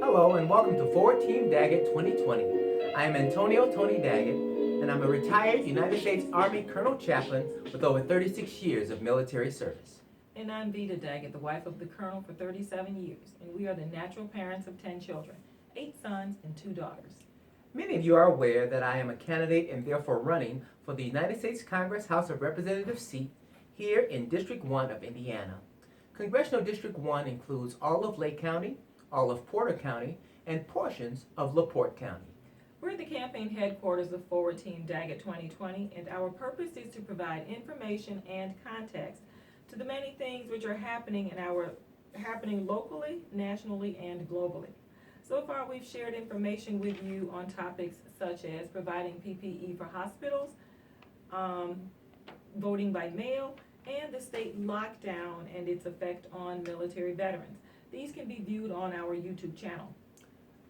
Hello and welcome to For Team Daggett 2020. I am Antonio Tony Daggett and I'm a retired United States Army Colonel Chaplain with over 36 years of military service. And I'm Vita Daggett, the wife of the Colonel for 37 years, and we are the natural parents of 10 children, 8 sons and 2 daughters. Many of you are aware that I am a candidate and therefore running for the United States Congress House of Representatives seat here in District 1 of Indiana. Congressional District 1 includes all of Lake County, all of Porter County, and portions of LaPorte County. We're the campaign headquarters of Forward Team Daggett 2020, and our purpose is to provide information and context to the many things which are happening locally, nationally, and globally. So far, we've shared information with you on topics such as providing PPE for hospitals, voting by mail, and the state lockdown and its effect on military veterans. These can be viewed on our YouTube channel.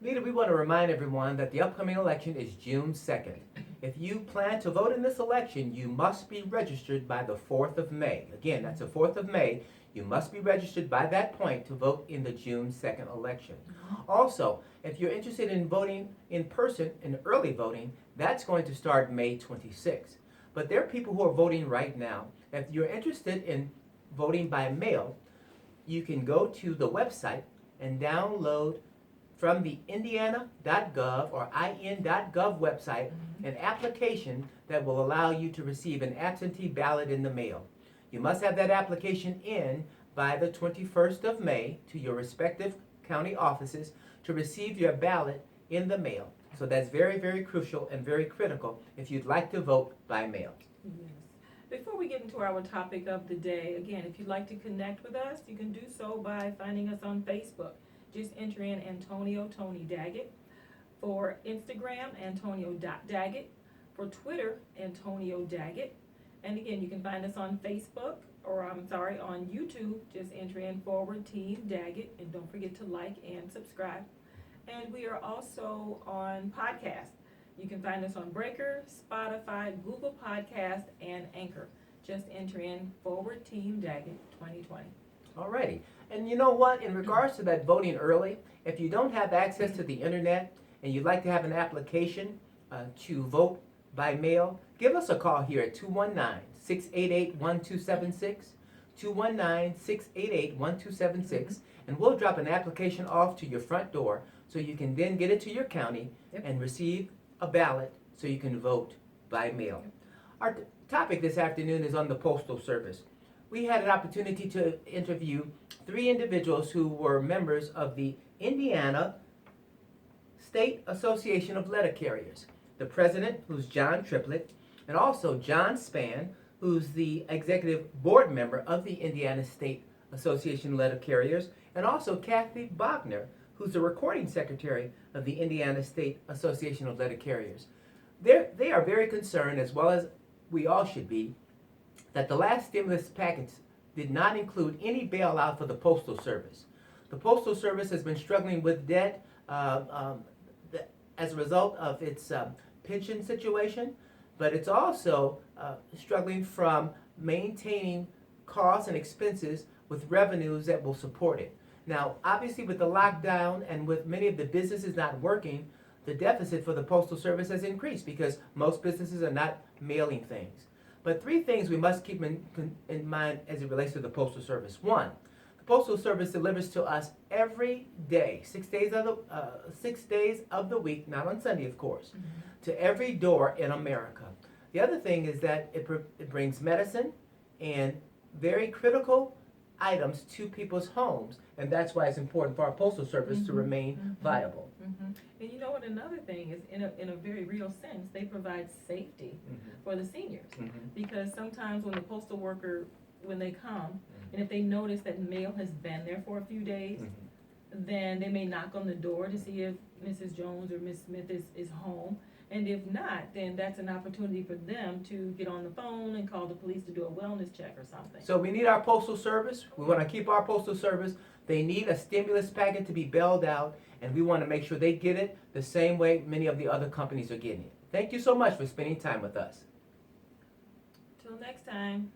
Vita, we want to remind everyone that the upcoming election is June 2nd. If you plan to vote in this election, you must be registered by the 4th of May. Again, that's the 4th of May. You must be registered by that point to vote in the June 2nd election. Also, if you're interested in voting in person, in early voting, that's going to start May 26th. But there are people who are voting right now. If you're interested in voting by mail, you can go to the website and download from the indiana.gov or in.gov website an application that will allow you to receive an absentee ballot in the mail. You must have that application in by the 21st of May to your respective county offices to receive your ballot in the mail. So that's very, very crucial and very critical if you'd like to vote by mail. Yes. Before we get into our topic of the day, again, if you'd like to connect with us, you can do so by finding us on Facebook. Just enter in Antonio Tony Daggett. For Instagram, Antonio.Daggett. For Twitter, Antonio Daggett. And again, you can find us on Facebook, on YouTube. Just enter in Forward Team Daggett, and don't forget to like and subscribe. And we are also on podcast. You can find us on Breaker, Spotify, Google Podcast, and Anchor. Just enter in Forward Team Daggett 2020. Alrighty. And you know what? In regards to that voting early, if you don't have access to the internet and you'd like to have an application to vote by mail, give us a call here at 219-688-1276, 219-688-1276, and we'll drop an application off to your front door so you can then get it to your county and receive a ballot so you can vote by mail. Our topic this afternoon is on the Postal Service. We had an opportunity to interview 3 individuals who were members of the Indiana State Association of Letter Carriers. The president, who's John Triplett, and also John Spann, who's the executive board member of the Indiana State Association of Letter Carriers, and also Kathy Bogner, who's the recording secretary of the Indiana State Association of Letter Carriers. They are very concerned, as well as we all should be, that the last stimulus package did not include any bailout for the Postal Service. The Postal Service has been struggling with debt as a result of its pension situation, but it's also struggling from maintaining costs and expenses with revenues that will support it. Now, obviously with the lockdown and with many of the businesses not working, the deficit for the Postal Service has increased because most businesses are not mailing things. But 3 things we must keep in mind as it relates to the Postal Service. 1, the Postal Service delivers to us every day, 6 days of the week, not on Sunday of course, to every door in America. The other thing is that it brings medicine and very critical items to people's homes, and that's why it's important for our Postal Service to remain viable. And you know what, another thing is, in a very real sense, they provide safety for the seniors. Because sometimes when the postal worker, when they come, and if they notice that mail has been there for a few days, then they may knock on the door to see if Mrs. Jones or Miss Smith is home. And if not, then that's an opportunity for them to get on the phone and call the police to do a wellness check or something. So we need our Postal Service. We want to keep our Postal Service. They need a stimulus package to be bailed out, and we want to make sure they get it the same way many of the other companies are getting it. Thank you so much for spending time with us. Till next time.